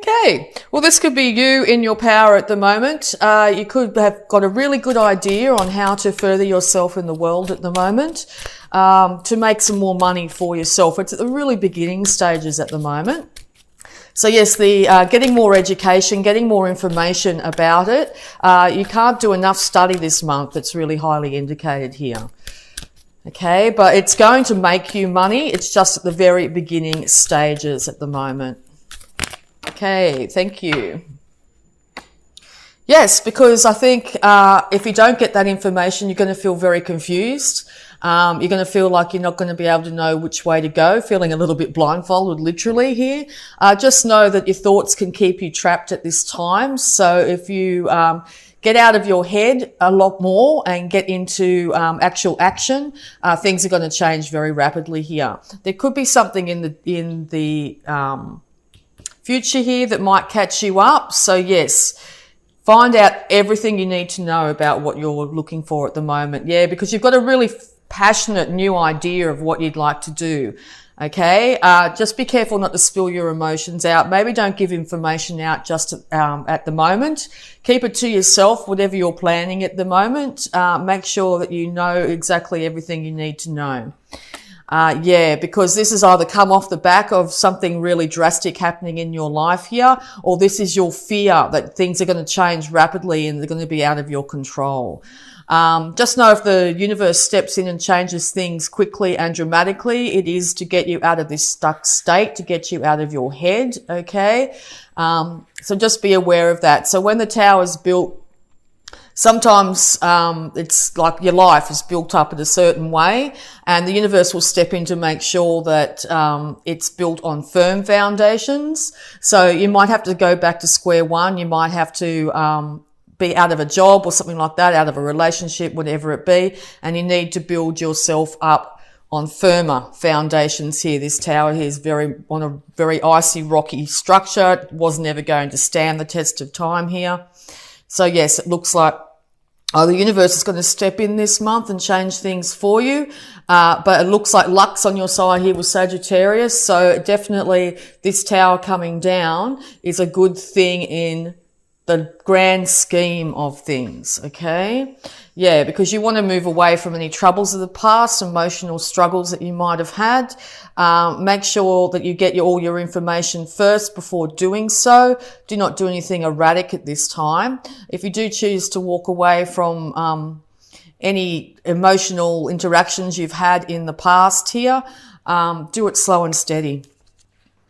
Okay, well, this could be you in your power at the moment. You could have got a really good idea on how to further yourself in the world at the moment, to make some more money for yourself. It's at the really beginning stages at the moment. So yes, the getting more education, getting more information about it. You can't do enough study this month. It's really highly indicated here. Okay, but it's going to make you money. It's just at the very beginning stages at the moment. Okay, thank you. Yes, because I think if you don't get that information, you're going to feel very confused. You're going to feel like you're not going to be able to know which way to go, feeling a little bit blindfolded literally here. Just know that your thoughts can keep you trapped at this time. So if you get out of your head a lot more and get into actual action, things are going to change very rapidly here. There could be something in the future here that might catch you up. So yes, find out everything you need to know about what you're looking for at the moment. Yeah, because you've got a really passionate new idea of what you'd like to do. Okay, just be careful not to spill your emotions out. Maybe don't give information out just at the moment. Keep it to yourself, whatever you're planning at the moment. Make sure that you know exactly everything you need to know. Yeah, because this has either come off the back of something really drastic happening in your life here, or this is your fear that things are going to change rapidly and they're going to be out of your control. Just know if the universe steps in and changes things quickly and dramatically, it is to get you out of this stuck state, to get you out of your head, okay? So just be aware of that. So when the tower is built, sometimes it's like your life is built up in a certain way, and the universe will step in to make sure that it's built on firm foundations. So you might have to go back to square one. You might have to be out of a job or something like that, out of a relationship, whatever it be, and you need to build yourself up on firmer foundations here. This tower here is on a very icy, rocky structure. It was never going to stand the test of time here. So yes, it looks like the universe is going to step in this month and change things for you. But it looks like luck's on your side here with Sagittarius. So definitely this tower coming down is a good thing in the grand scheme of things, okay? Yeah, because you want to move away from any troubles of the past, emotional struggles that you might have had. Make sure that you get all your information first before doing so. Do not do anything erratic at this time. If you do choose to walk away from any emotional interactions you've had in the past here, do it slow and steady.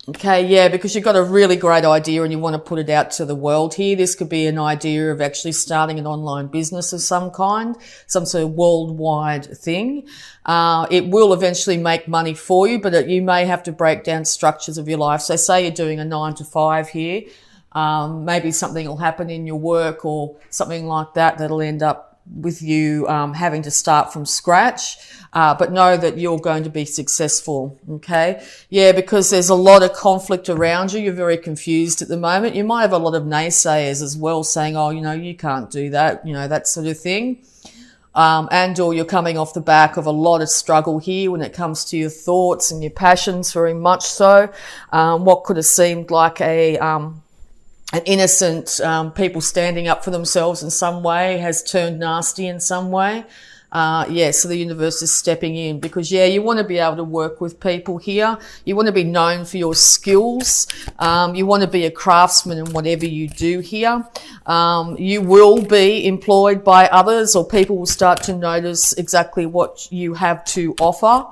Okay, yeah, because you've got a really great idea and you want to put it out to the world here. This could be an idea of actually starting an online business of some kind, some sort of worldwide thing. It will eventually make money for you, but you may have to break down structures of your life. So say you're doing a 9 to 5 here. Maybe something will happen in your work or something like that that'll end up with you having to start from scratch. But know that you're going to be successful, okay? Yeah, because there's a lot of conflict around you. You're very confused at the moment. You might have a lot of naysayers as well saying, oh, you can't do that, that sort of thing. And or you're coming off the back of a lot of struggle here when it comes to your thoughts and your passions, very much so. What could have seemed like an innocent people standing up for themselves in some way has turned nasty in some way. So the universe is stepping in because, you want to be able to work with people here. You want to be known for your skills. You want to be a craftsman in whatever you do here. You will be employed by others, or people will start to notice exactly what you have to offer.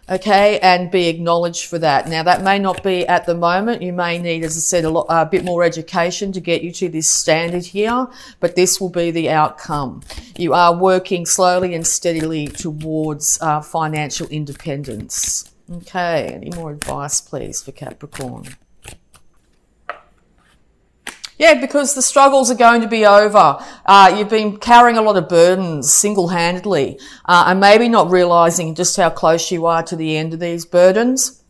Okay, and be acknowledged for that. Now, that may not be at the moment. You may need, as I said, a bit more education to get you to this standard here, but this will be the outcome. You are working slowly and steadily towards financial independence. Okay, any more advice, please, for Capricorn? Yeah, because the struggles are going to be over. You've been carrying a lot of burdens single-handedly, and maybe not realizing just how close you are to the end of these burdens.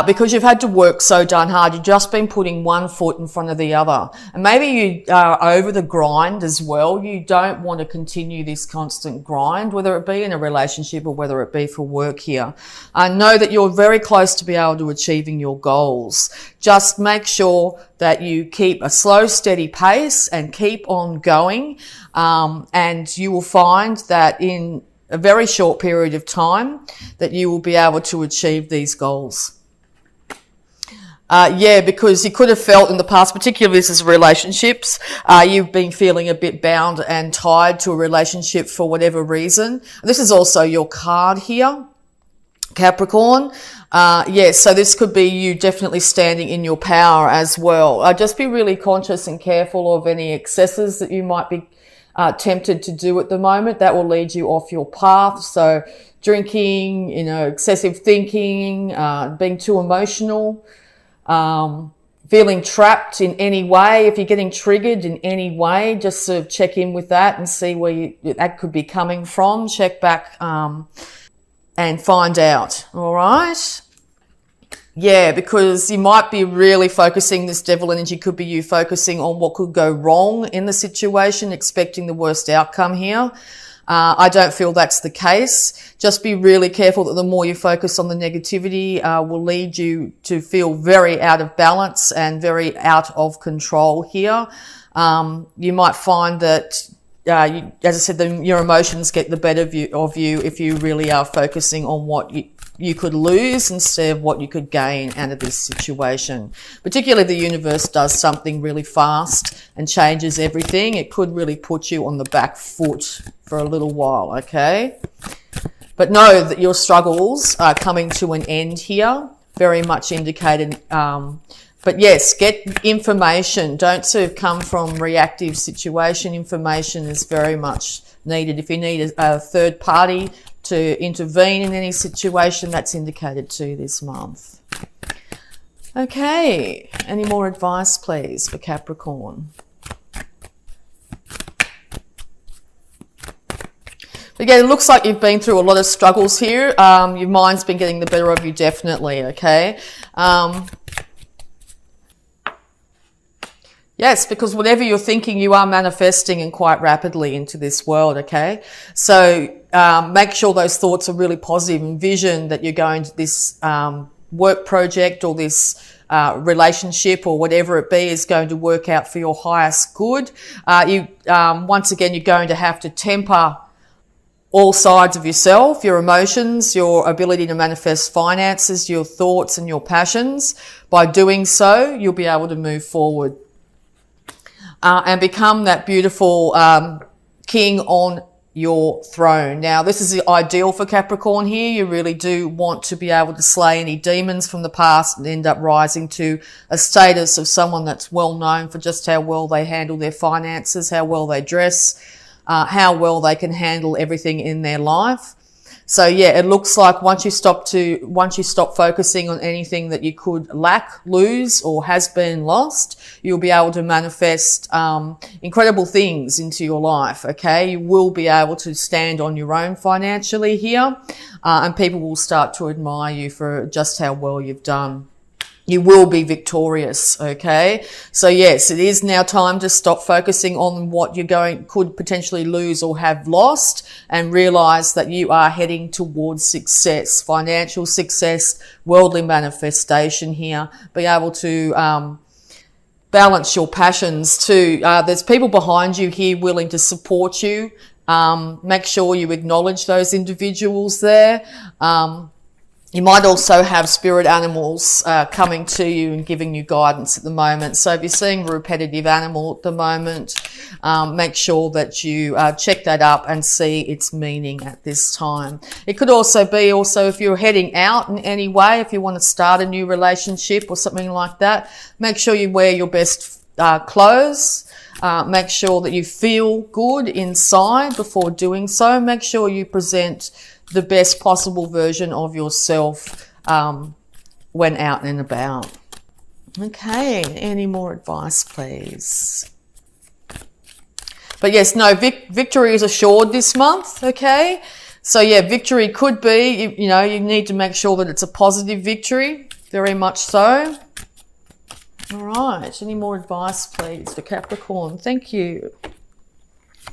because you've had to work so darn hard. You've just been putting one foot in front of the other. And maybe you are over the grind as well. You don't want to continue this constant grind, whether it be in a relationship or whether it be for work here. Know that you're very close to be able to achieving your goals. Just make sure that you keep a slow, steady pace and keep on going. And you will find that in a very short period of time that you will be able to achieve these goals. Because you could have felt in the past, particularly this is relationships, you've been feeling a bit bound and tied to a relationship for whatever reason. This is also your card here, Capricorn. So this could be you definitely standing in your power as well. Just be really conscious and careful of any excesses that you might be tempted to do at the moment. That will lead you off your path. So drinking, excessive thinking, being too emotional, feeling trapped in any way. If you're getting triggered in any way, just sort of check in with that and see where that could be coming from. Check back and find out. All right. Yeah, because you might be really focusing, this devil energy could be you focusing on what could go wrong in the situation, expecting the worst outcome here. I don't feel that's the case. Just be really careful that the more you focus on the negativity, will lead you to feel very out of balance and very out of control here. You might find that, as I said, your emotions get the better of you if you really are focusing on what you could lose instead of what you could gain out of this situation. Particularly the universe does something really fast and changes everything. It could really put you on the back foot for a little while, okay? But know that your struggles are coming to an end here, very much indicated. But yes, get information. Don't sort of come from reactive situation. Information is very much needed. If you need a third party to intervene in any situation, that's indicated too this month. Okay, any more advice, please, for Capricorn? Again, it looks like you've been through a lot of struggles here. Your mind's been getting the better of you, definitely, okay? Yes, because whatever you're thinking, you are manifesting and quite rapidly into this world, okay? So make sure those thoughts are really positive. Envision that you're going to this work project or this relationship or whatever it be is going to work out for your highest good. Once again, you're going to have to temper all sides of yourself, your emotions, your ability to manifest finances, your thoughts and your passions. By doing so, you'll be able to move forward. And become that beautiful king on your throne. Now, this is ideal for Capricorn here. You really do want to be able to slay any demons from the past and end up rising to a status of someone that's well known for just how well they handle their finances, how well they dress, how well they can handle everything in their life. So yeah, it looks like once you stop focusing on anything that you could lack, lose, or has been lost, you'll be able to manifest incredible things into your life, okay? You will be able to stand on your own financially here, and people will start to admire you for just how well you've done. You will be victorious, okay? So yes, it is now time to stop focusing on what could potentially lose or have lost and realize that you are heading towards success, financial success, worldly manifestation here. Be able to balance your passions too. There's people behind you here willing to support you. Make sure you acknowledge those individuals there. You might also have spirit animals coming to you and giving you guidance at the moment. So if you're seeing a repetitive animal at the moment, make sure that you check that up and see its meaning at this time. It could also be if you're heading out in any way, if you want to start a new relationship or something like that, make sure you wear your best clothes. Make sure that you feel good inside before doing so. Make sure you present the best possible version of yourself when out and about. Okay, any more advice, please? But yes, no, victory is assured this month, okay? So yeah, victory could be, you need to make sure that it's a positive victory. Very much so. All right. Any more advice, please, for Capricorn? Thank you.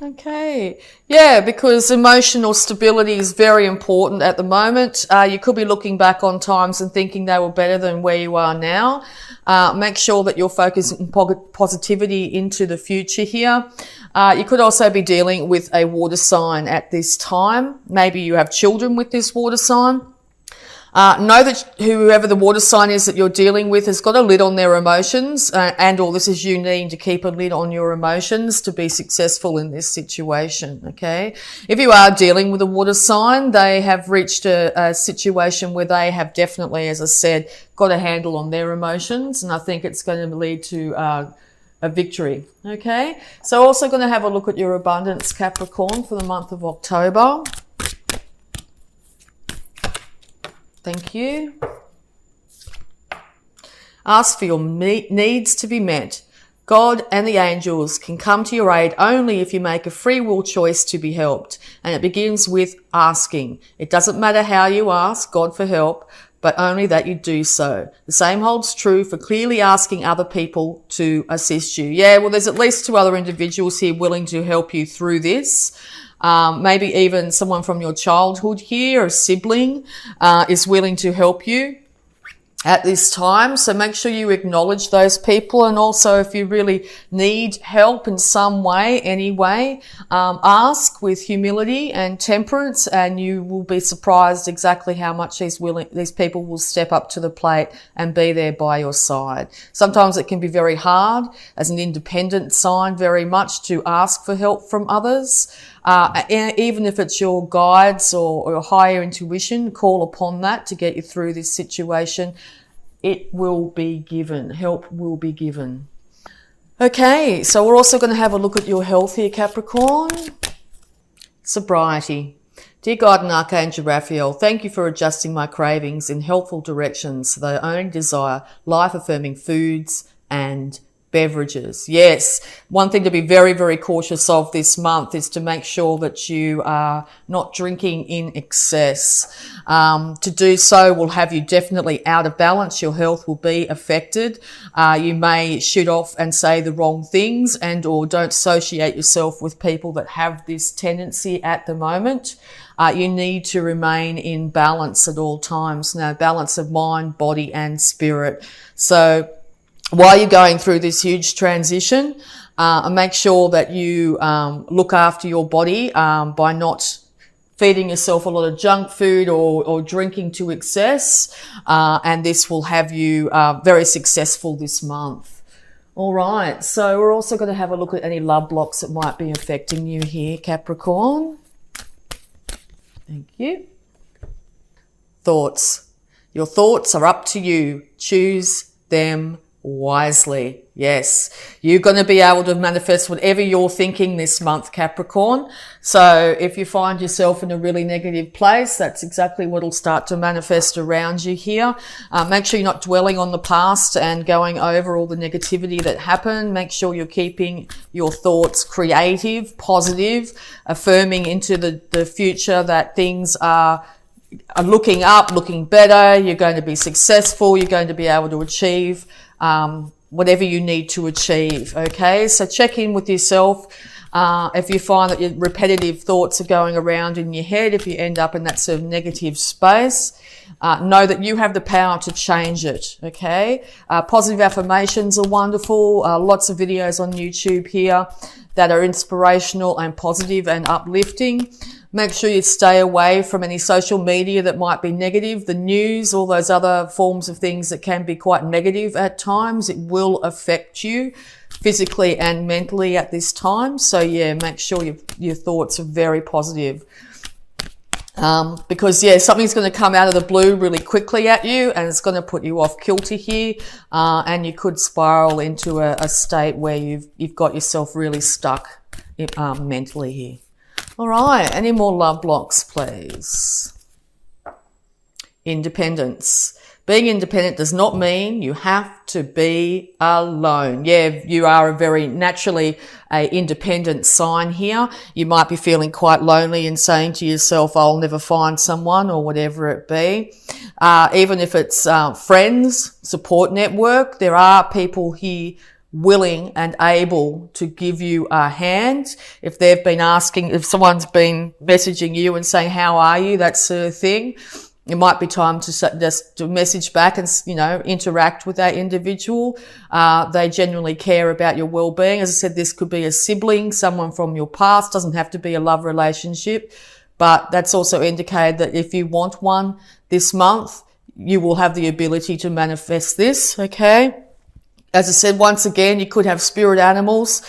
Okay. Yeah, because emotional stability is very important at the moment. You could be looking back on times and thinking they were better than where you are now. Make sure that you're focusing positivity into the future here. You could also be dealing with a water sign at this time. Maybe you have children with this water sign. Know that whoever the water sign is that you're dealing with has got a lid on their emotions, and/or this is you needing to keep a lid on your emotions to be successful in this situation, okay? If you are dealing with a water sign, they have reached a situation where they have definitely, as I said, got a handle on their emotions, and I think it's going to lead to a victory, okay? So also going to have a look at your abundance, Capricorn, for the month of October. Thank you. Ask for your needs to be met. God and the angels can come to your aid only if you make a free will choice to be helped. And it begins with asking. It doesn't matter how you ask God for help, but only that you do so. The same holds true for clearly asking other people to assist you. Yeah, well, there's at least 2 other individuals here willing to help you through this. Maybe even someone from your childhood here, a sibling, is willing to help you at this time. So make sure you acknowledge those people. And also, if you really need help in some way, any way, ask with humility and temperance, and you will be surprised exactly how much these people will step up to the plate and be there by your side. Sometimes it can be very hard as an independent sign very much to ask for help from others. Even if it's your guides or your higher intuition, call upon that to get you through this situation. It will be given. Help will be given. Okay, so we're also going to have a look at your health here, Capricorn. Sobriety. Dear God and Archangel Raphael, thank you for adjusting my cravings in helpful directions so that I only desire life-affirming foods and beverages. Yes, one thing to be very, very cautious of this month is to make sure that you are not drinking in excess. To do so will have you definitely out of balance. Your health will be affected. You may shoot off and say the wrong things, and or don't associate yourself with people that have this tendency at the moment. You need to remain in balance at all times. Now, balance of mind, body and spirit. So while you're going through this huge transition, make sure that you look after your body by not feeding yourself a lot of junk food or drinking to excess, and this will have you very successful this month. All right, so we're also going to have a look at any love blocks that might be affecting you here, Capricorn. Thank you. Thoughts. Your thoughts are up to you. Choose them wisely. Yes, you're going to be able to manifest whatever you're thinking this month, Capricorn. So if you find yourself in a really negative place, that's exactly what will start to manifest around you here. Make sure you're not dwelling on the past and going over all the negativity that happened. Make sure you're keeping your thoughts creative, positive, affirming into the future that things are looking up, looking better. You're going to be successful. You're going to be able to achieve whatever you need to achieve. Okay, so check in with yourself. If you find that your repetitive thoughts are going around in your head, if you end up in that sort of negative space, know that you have the power to change it. Okay, positive affirmations are wonderful. Lots of videos on YouTube here that are inspirational and positive and uplifting. Make sure you stay away from any social media that might be negative, the news, all those other forms of things that can be quite negative at times. It will affect you physically and mentally at this time. So yeah, make sure your thoughts are very positive. Because yeah, something's going to come out of the blue really quickly at you, and it's going to put you off kilter here, and you could spiral into a state where you've got yourself really stuck mentally here. All right, any more love blocks, please? Independence. Being independent does not mean you have to be alone. Yeah, you are a very naturally a independent sign here. You might be feeling quite lonely and saying to yourself, I'll never find someone, or whatever it be. Even if it's friends, support network, there are people here willing and able to give you a hand. If they've been asking, if someone's been messaging you and saying, how are you, that sort of thing, it might be time to just to message back and, you know, interact with that individual. They genuinely care about your well-being. As I said, this could be a sibling, someone from your past, doesn't have to be a love relationship, but that's also indicated that if you want one this month, you will have the ability to manifest this, okay? As I said, once again, you could have spirit animals.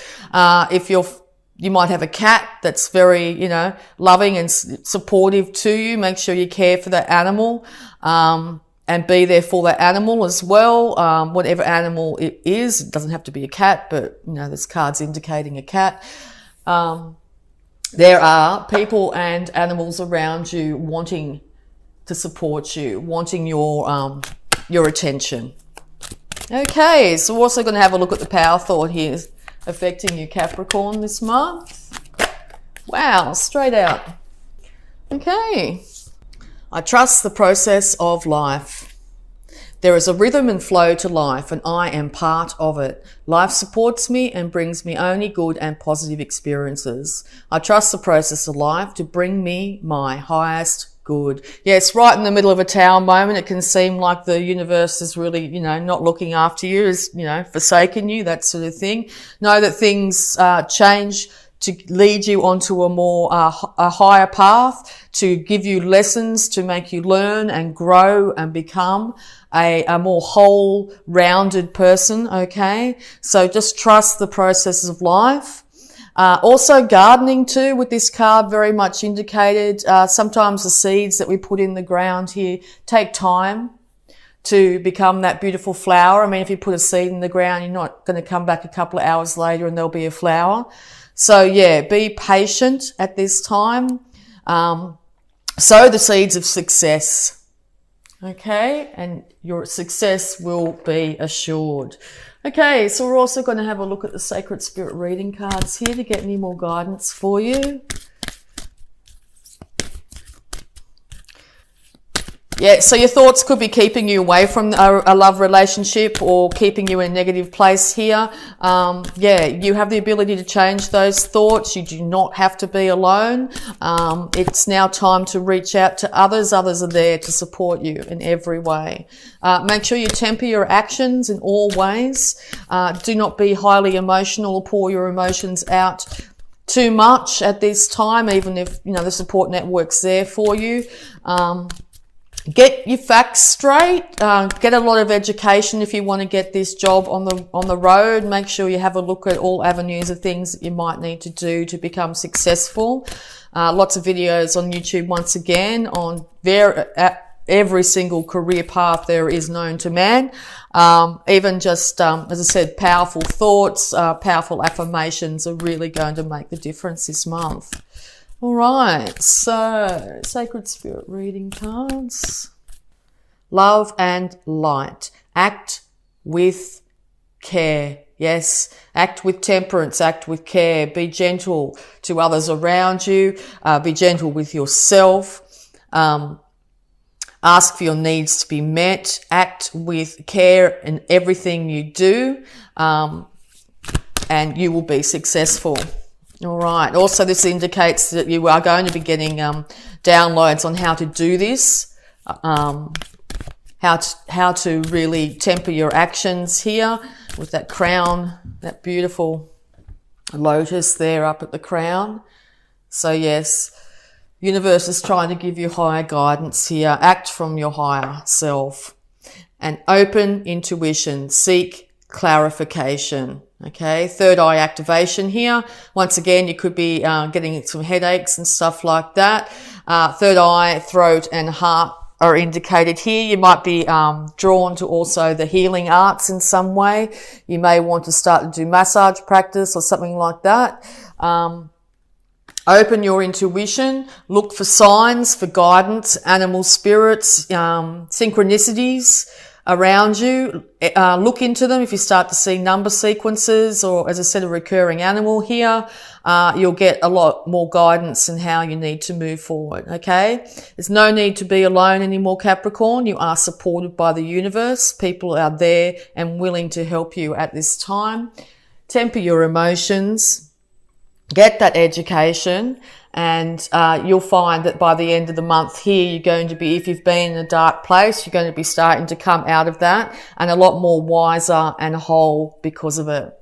You might have a cat that's very, you know, loving and supportive to you. Make sure you care for that animal, and be there for that animal as well. Whatever animal it is, it doesn't have to be a cat, but, you know, this card's indicating a cat. There are people and animals around you wanting to support you, wanting your attention. Okay, so we're also going to have a look at the power thought here affecting you, Capricorn, this month. Wow, straight out. Okay. I trust the process of life. There is a rhythm and flow to life, and I am part of it. Life supports me and brings me only good and positive experiences. I trust the process of life to bring me my highest good. Yes, right in the middle of a tower moment, it can seem like the universe is really, you know, not looking after you, is, you know, forsaken you, that sort of thing. Know that things change to lead you onto a more a higher path, to give you lessons, to make you learn and grow and become a more whole, rounded person, okay? So just trust the processes of life. Also gardening too, with this card very much indicated. Sometimes the seeds that we put in the ground here take time to become that beautiful flower. I mean, if you put a seed in the ground, you're not going to come back a couple of hours later and there'll be a flower. So yeah, be patient at this time. Sow the seeds of success. Okay. And your success will be assured. Okay, so we're also going to have a look at the Sacred Spirit reading cards here to get any more guidance for you. Yeah, so your thoughts could be keeping you away from a love relationship or keeping you in a negative place here. Yeah, you have the ability to change those thoughts. You do not have to be alone. It's now time to reach out to others. Others are there to support you in every way. Make sure you temper your actions in all ways. Do not be highly emotional or pour your emotions out too much at this time, even if, you know, the support network's there for you. Get your facts straight. Get a lot of education if you want to get this job on the road. Make sure you have a look at all avenues of things that you might need to do to become successful. Lots of videos on YouTube once again on every single career path there is known to man. Even just, as I said, powerful thoughts, powerful affirmations are really going to make the difference this month. All right, so Sacred Spirit reading cards. Love and light. Act with care. Yes, act with temperance, act with care. Be gentle to others around you. Be gentle with yourself. Ask for your needs to be met. Act with care in everything you do, and you will be successful. All right. Also, this indicates that you are going to be getting downloads on how to do this, how to really temper your actions here with that crown, that beautiful lotus there up at the crown. So yes, universe is trying to give you higher guidance here. Act from your higher self and open intuition. Seek clarification. Okay, third eye activation here. Once again, you could be getting some headaches and stuff like that. Third eye, throat and heart are indicated here. You might be drawn to also the healing arts in some way. You may want to start to do massage practice or something like that. Open your intuition, look for signs, for guidance, animal spirits, synchronicities around you. Look into them. If you start to see number sequences or, as I said, a recurring animal here, you'll get a lot more guidance in how you need to move forward, okay? There's no need to be alone anymore, Capricorn. You are supported by the universe. People are there and willing to help you at this time. Temper your emotions. Get that education, and you'll find that by the end of the month here, you're going to be, if you've been in a dark place, you're going to be starting to come out of that and a lot more wiser and whole because of it.